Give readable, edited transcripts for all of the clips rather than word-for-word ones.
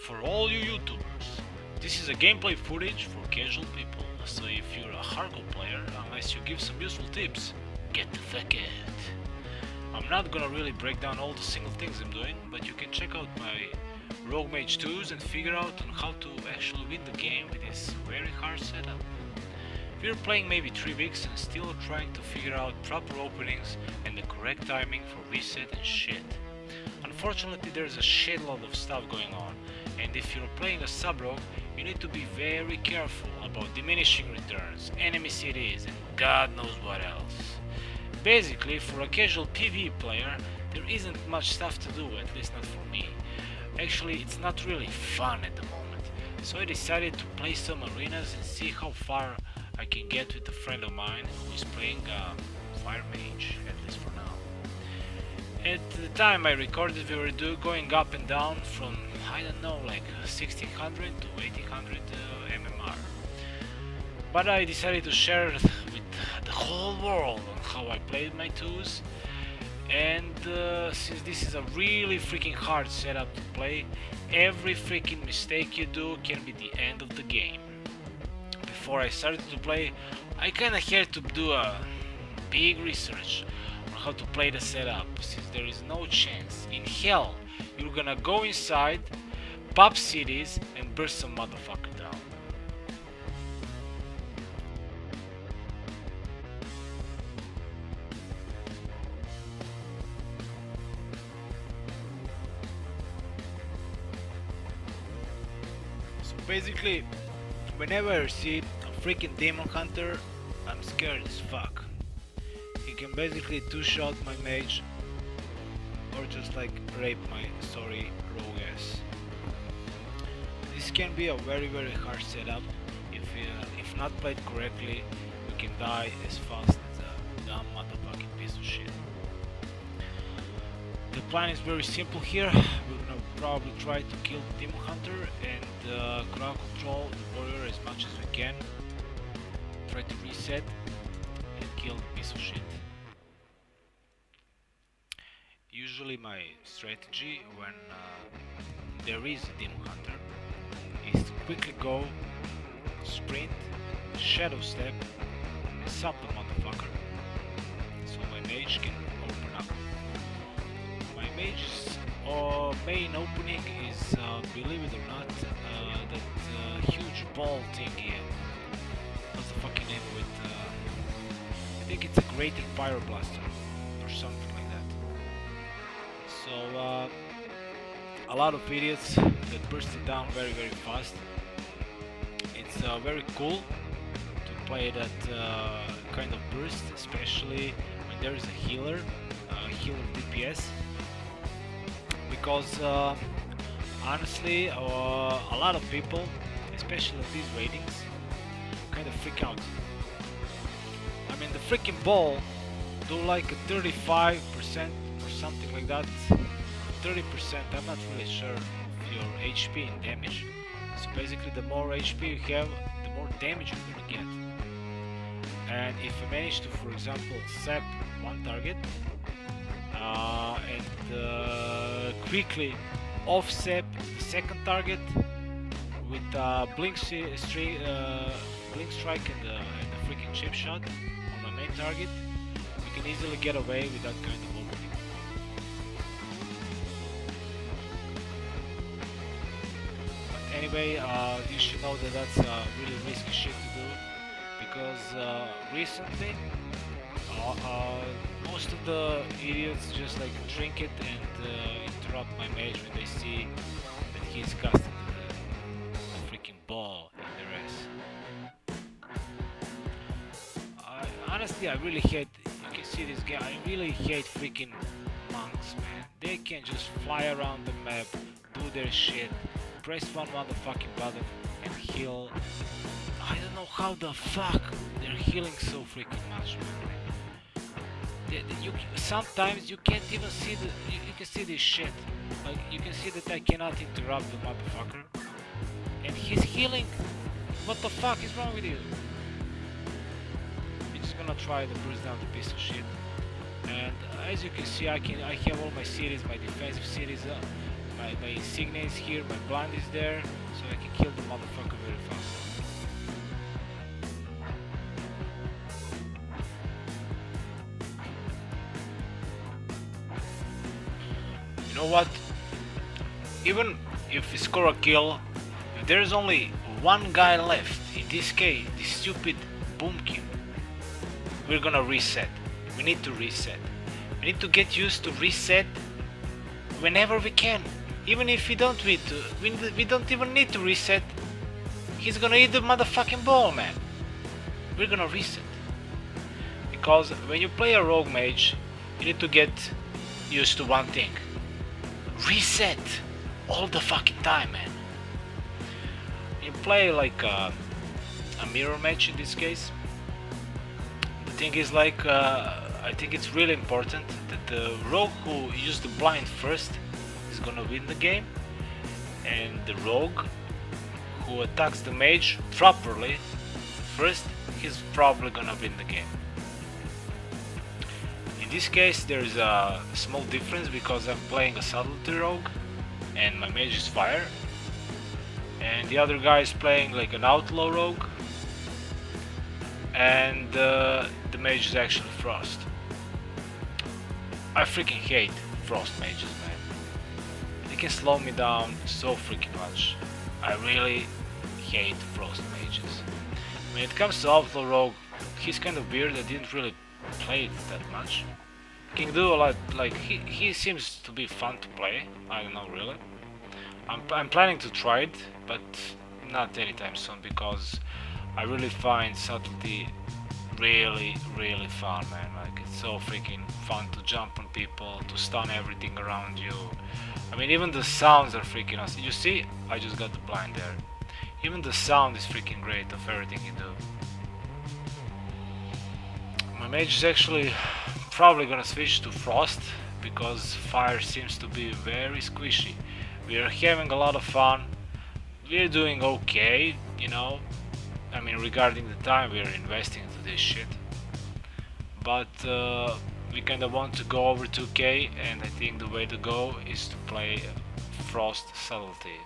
for all you YouTubers. This is a gameplay footage for casual people, so if you're a hardcore player, unless you give some useful tips, get the fuck out. I'm not gonna really break down all the single things I'm doing, but you can check out my Rogue Mage 2s and figure out on how to actually win the game with this very hard setup. If you're playing maybe 3 weeks and still trying to figure out proper openings and the correct timing for reset and shit. Unfortunately, there's a shitload of stuff going on, and if you're playing a sub-rogue, you need to be very careful about diminishing returns, enemy CDs, and God knows what else. Basically, for a casual PvE player, there isn't much stuff to do, at least not for me. Actually, it's not really fun at the moment, so I decided to play some arenas and see how far I can get with a friend of mine who is playing Fire Mage, at least for now. At the time I recorded, we were going up and down from, I don't know, like 1600 to 1800 MMR. But I decided to share with the whole world on how I played my twos, and since this is a really freaking hard setup to play, every freaking mistake you do can be the end of the game. Before I started to play, I kinda had to do a big research on how to play the setup, since there is no chance in hell you're gonna go inside, pop cities, and burst some motherfucker down. So basically, whenever I see a freaking demon hunter, I'm scared as fuck. He can basically two-shot my mage, or just like rape my sorry rogue ass. This can be a very hard setup. If not played correctly, you can die as fast as a dumb motherfucking piece of shit. The plan is very simple here. We're gonna probably try to kill the demon hunter and crowd control the warrior as much as we can. Try to reset and kill the piece of shit. Usually my strategy when there is a demon hunter is to quickly go, sprint, shadow step, and sub the motherfucker, so my mage can open up. My mage's main opening is, believe it or not, that huge ball thingy. What's the fucking name of it? I think it's a grating pyroblaster or something like that. So a lot of idiots that burst it down very fast. It's very cool to play that kind of burst, especially when there is a healer DPS, because honestly a lot of people, especially at these ratings, kind of freak out. I mean, the freaking ball do like a 35% or something like that, 30%, I'm not really sure of your HP and damage. So basically, the more HP you have, the more damage you're gonna get. And if you manage to, for example, sap one target and quickly off-sap the second target with blink strike and the freaking chip shot on the main target, you can easily get away with that kind of opening. But anyway, you should know that that's really risky shit to do, because recently most of the idiots just like drink it and interrupt my mage when they see that he's casting the freaking ball in their ass. Honestly, I really hate, you can see this guy, I really hate freaking monks, man. They can just fly around the map, do their shit, press one motherfucking button and heal. I don't know how the fuck they're healing so freaking much, man. Sometimes you can't even see you can see this shit. Like, you can see that I cannot interrupt the motherfucker, and he's healing. What the fuck is wrong with you? I'm just gonna try to burst down the piece of shit. And as you can see, I have all my series, my defensive series my insignia is here, my blind is there, so I can kill the motherfucker very fast. You know what? Even if we score a kill, if there's only one guy left, in this case, this stupid boomkin, we're gonna reset. We need to reset. We need to get used to reset whenever we can. Even if we don't need to, we don't even need to reset. He's gonna eat the motherfucking ball, man. We're gonna reset. Because when you play a rogue mage, you need to get used to one thing. Reset all the fucking time, man. You play like a mirror match in this case. The thing is like, I think it's really important that the rogue who used the blind first is gonna win the game, and the rogue who attacks the mage properly first, he's probably gonna win the game. In this case there is a small difference because I'm playing a subtlety rogue and my mage is fire, and the other guy is playing like an outlaw rogue and the mage is actually frost. I freaking hate frost mages, man. They can slow me down so freaking much. I really hate frost mages. When it comes to outlaw rogue, he's kind of weird. I didn't really play it that much. Can do a lot, like he seems to be fun to play. I don't know really. I'm planning to try it, but not anytime soon because I really find subtlety really fun, man. Like it's so freaking fun to jump on people, to stun everything around you. I mean, even the sounds are freaking awesome. You see, I just got the blind there. Even the sound is freaking great of everything you do. My mage is actually probably gonna switch to frost because fire seems to be very squishy. We are having a lot of fun. We're doing okay, you know. I mean, regarding the time we are investing into this shit. But we kind of want to go over 2k, and I think the way to go is to play frost subtlety.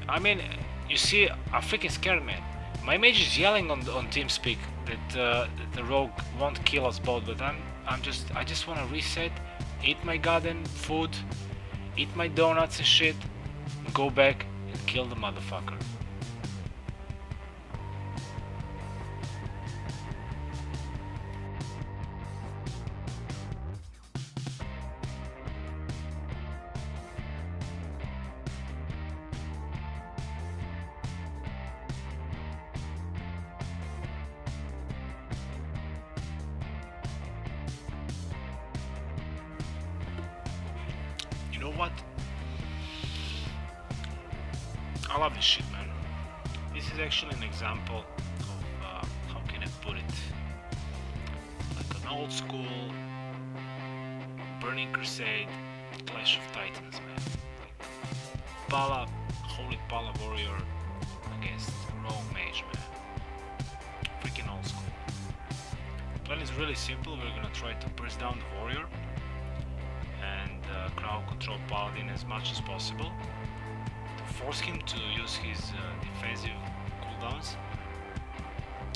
I mean, you see, I'm freaking scared, man. My mage is yelling on TeamSpeak that the rogue won't kill us both, but I just want to reset, eat my goddamn food, eat my donuts and shit, go back and kill the motherfucker. You know what? I love this shit, man. This is actually an example of, how can I put it? Like an old school Burning Crusade, Clash of Titans, man. Like Pala, Holy Pala Warrior against Rogue Mage, man. Freaking old school. The plan is really simple. We're gonna try to press down the warrior and crowd control Paladin as much as possible to force him to use his defensive cooldowns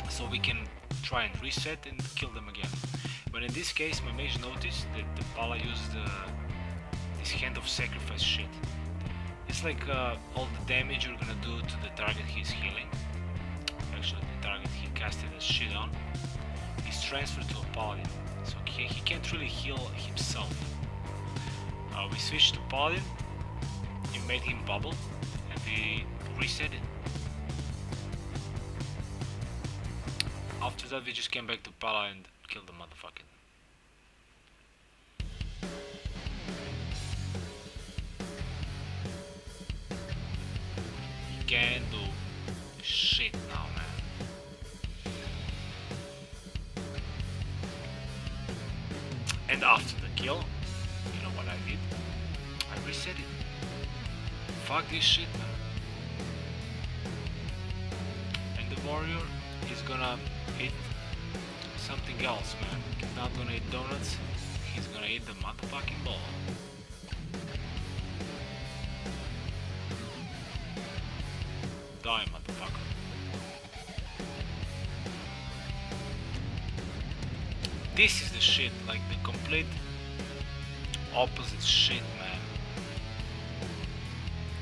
so we can try and reset and kill them again. But in this case my mage noticed that the Pala used this hand of sacrifice shit. It's like all the damage you're gonna do to the target he's healing, actually the target he casted a shit on, is transferred to a Paladin, so he can't really heal himself. We switched to Paladin, we made him bubble, and we reset it. After that we just came back to Pala and killed the motherfucker. He can't do shit now, man. And after the kill, you know what I did? I reset it. Fuck this shit, man. And the warrior is gonna eat something else, man. He's not gonna eat donuts, he's gonna eat the motherfucking ball. die, motherfucker. This is the shit, like the complete opposite shit, man.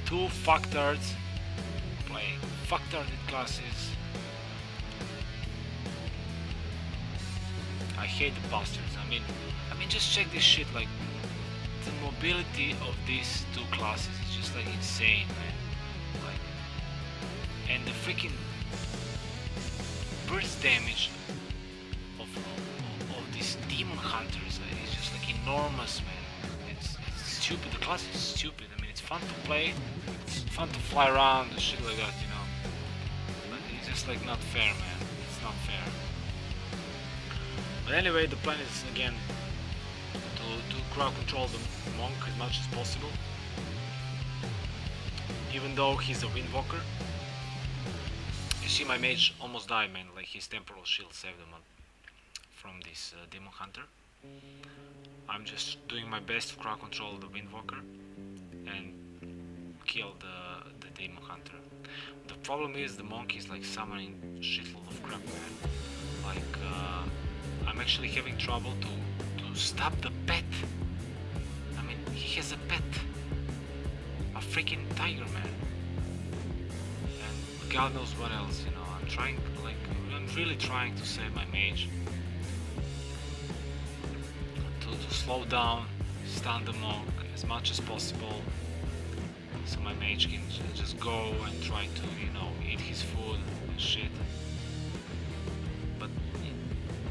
Two fucktards playing fucktarded classes. I hate the bastards. I mean, just check this shit. Like, the mobility of these two classes is just like insane, man. Like, and the freaking burst damage of these demon hunters is just like enormous, man. It's stupid. The class is stupid. I mean, it's fun to play. It's fun to fly around and shit like that, you know. But it's just like not fair, man. It's not fair. But anyway, the plan is again to crowd control the monk as much as possible. Even though he's a windwalker. You see, my mage almost died, man. Like, his temporal shield saved him from this demon hunter. I'm just doing my best to crowd control the windwalker and kill the demon hunter. The problem is the monk is like summoning shitload of crap, man. Like, I'm actually having trouble to stop the pet. I mean, he has a pet, a freaking tiger, man, and God knows what else, you know. I'm really trying to save my mage, to slow down, stun the monk as much as possible, so my mage can just go and try to, you know, eat his food and shit. But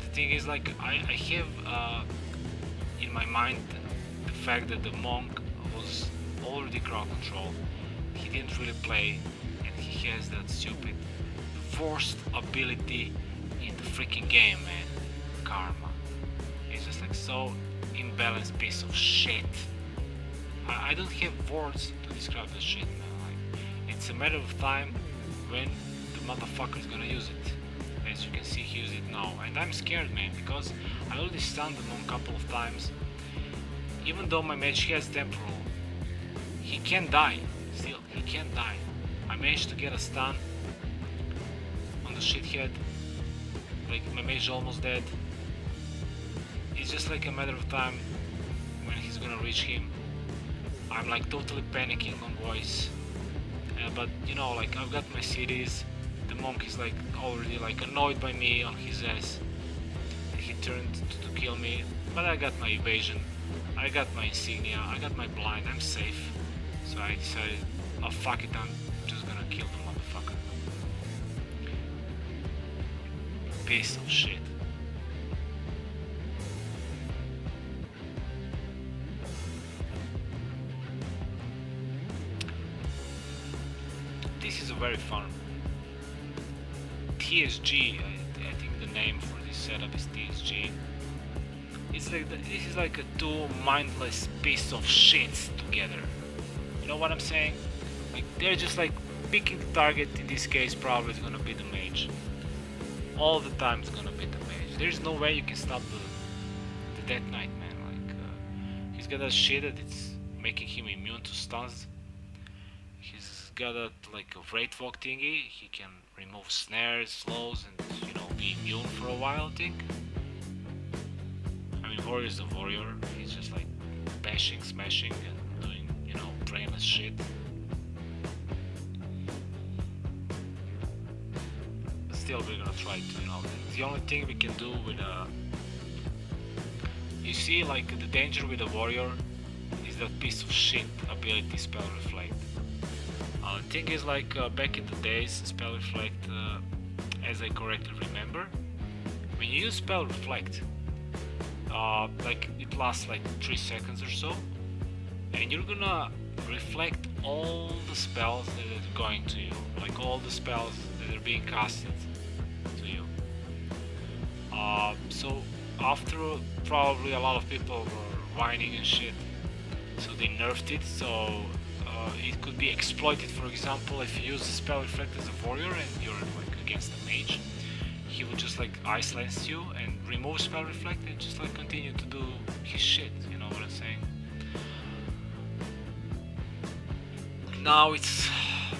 the thing is, like, I have in my mind the fact that the monk was already crowd control. He didn't really play, and he has that stupid forced ability in the freaking game, man. Karma. It's just like so imbalanced piece of shit. I don't have words to describe this shit, man. Like, it's a matter of time when the motherfucker is gonna use it. As you can see, he used it now, and I'm scared, man, because I already stunned the monk a couple of times. Even though my mage has temporal, he can die. Still, he can die. I managed to get a stun on the shithead. Like, my mage is almost dead. It's just like a matter of time when he's gonna reach him. I'm like totally panicking on voice. But you know, like, I've got my cities. The monk is like already like annoyed by me on his ass. He turned to kill me, but I got my evasion. I got my insignia, I got my blind, I'm safe. So I decided, oh fuck it, I'm just gonna kill the motherfucker. Piece of shit. This is a very fun TSG. I think the name for this setup is TSG. It's like this is like a two mindless piece of shits together. You know what I'm saying? Like, they're just like picking the target. In this case, probably it's gonna be the mage. All the time it's gonna be the mage. There's no way you can stop the Death Knight, man. Like, he's got a shit that it's making him immune to stuns. He's got a like a Wraith Walk thingy. He can remove snares, slows, and, you know, be immune for a while, I think. I mean, Warrior is a warrior. He's just like bashing, smashing, and doing, you know, brainless shit. But still, we're gonna try to, you know, the only thing we can do with you see, like, the danger with a warrior is that piece of shit ability Spell Reflect. The thing is, like, back in the days, Spell Reflect, as I correctly remember, when you use Spell Reflect, like, it lasts like 3 seconds or so, and you're gonna reflect all the spells that are going to you, like all the spells that are being casted to you. So after, probably a lot of people were whining and shit, so they nerfed it, so it could be exploited. For example, if you use the Spell Reflect as a warrior and you're like against a mage, he would just like ice lance you and remove Spell Reflect and just like continue to do his shit, you know what I'm saying? Now it's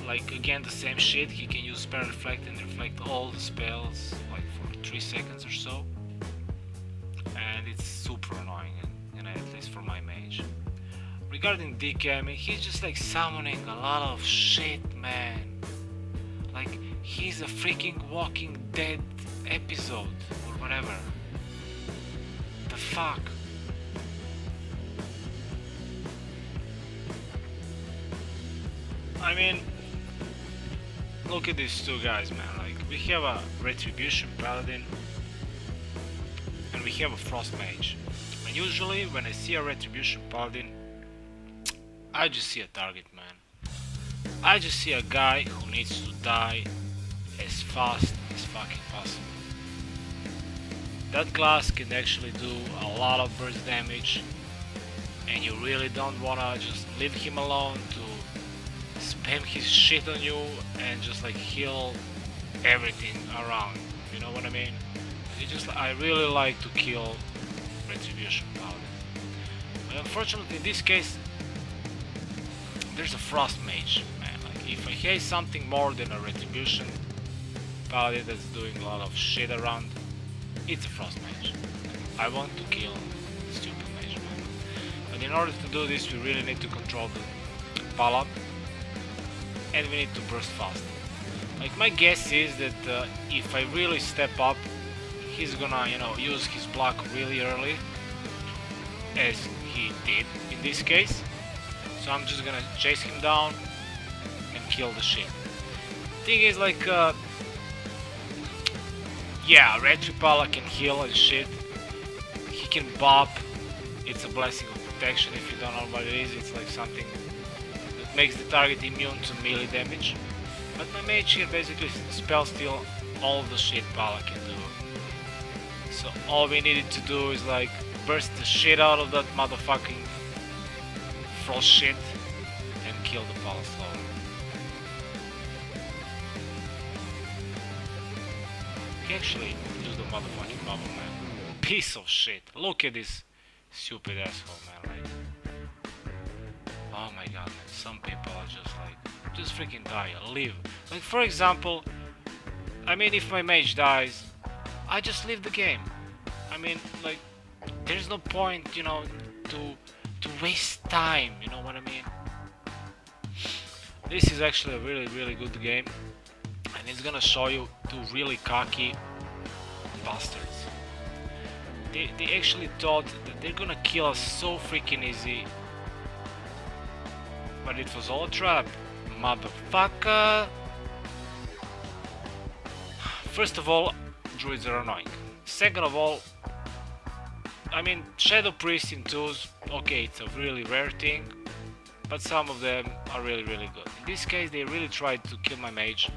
like again the same shit. He can use spell reflect and reflect all the spells like for 3 seconds or so, and it's super annoying, at least for my mage. Regarding DK, I mean, he's just like summoning a lot of shit, man. Like he's a freaking Walking Dead episode or whatever. The fuck. I mean, look at these two guys, man. Like, we have a Retribution Paladin and we have a Frost Mage. And usually, when I see a Retribution Paladin, I just see a target, man. I just see a guy who needs to die as fast as fucking possible. That class can actually do a lot of burst damage, and you really don't wanna just leave him alone to spam his shit on you and just like heal everything around. You know what I mean? I really like to kill Retribution Paladin. But unfortunately in this case there's a Frost Mage, man. Like if I hate something more than a Retribution Paladin that's doing a lot of shit around, it's a Frost Mage. I want to kill stupid Mage, man. But in order to do this we really need to control the Paladin, and we need to burst fast. Like my guess is that if I really step up, he's gonna, use his block really early, as he did in this case. So I'm just gonna chase him down and kill the shit. Thing is, like, yeah, Retripala can heal and shit. He can bop. It's a blessing of protection. If you don't know what it is, it's like something that makes the target immune to melee damage. But my mage here basically spell steal all the shit Pala can do. So all we needed to do is like burst the shit out of that motherfucking frost shit and kill the Pala slowly. He actually used the motherfucking bubble, man. Piece of shit. Look at this stupid asshole, man. Like, oh my god, man. Some people are just like, just freaking die, live. Like, for example, I mean, if my mage dies, I just leave the game. I mean, like, there's no point, to waste time, you know what I mean? This is actually a really, really good game, and it's gonna show you two really cocky bastards. They actually thought that they're gonna kill us so freaking easy, but it was all a trap, motherfucker. First of all, druids are annoying. Second of all, I mean, Shadow Priest in 2s, okay, it's a really rare thing, but some of them are really, really good. In this case, they really tried to kill my mage.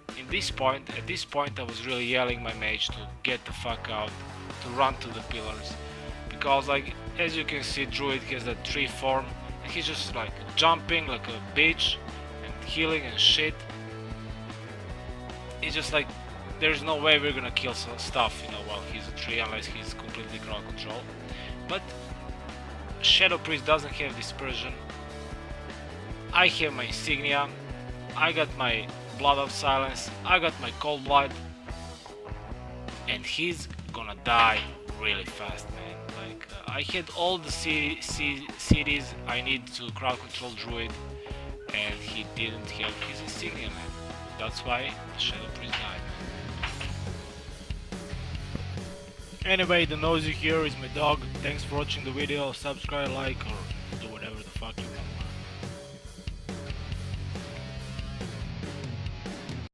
At this point, I was really yelling my mage to get the fuck out, to run to the pillars, because, like, as you can see, druid has that tree form, and he's just like jumping like a bitch and healing and shit. It's just like, there's no way we're gonna kill some stuff, while he's a tree, unless he's completely crowd control. But Shadow Priest doesn't have dispersion. I have my insignia. I got my Blood of Silence. I got my Cold Blood, and he's gonna die really fast, man. Like, I had all the cities I need to crowd control druid, and he didn't have his insignia, man. That's why the Shadow Priest died. Anyway, the nosy here is my dog. Thanks for watching the video. Subscribe, like, or do whatever the fuck you want.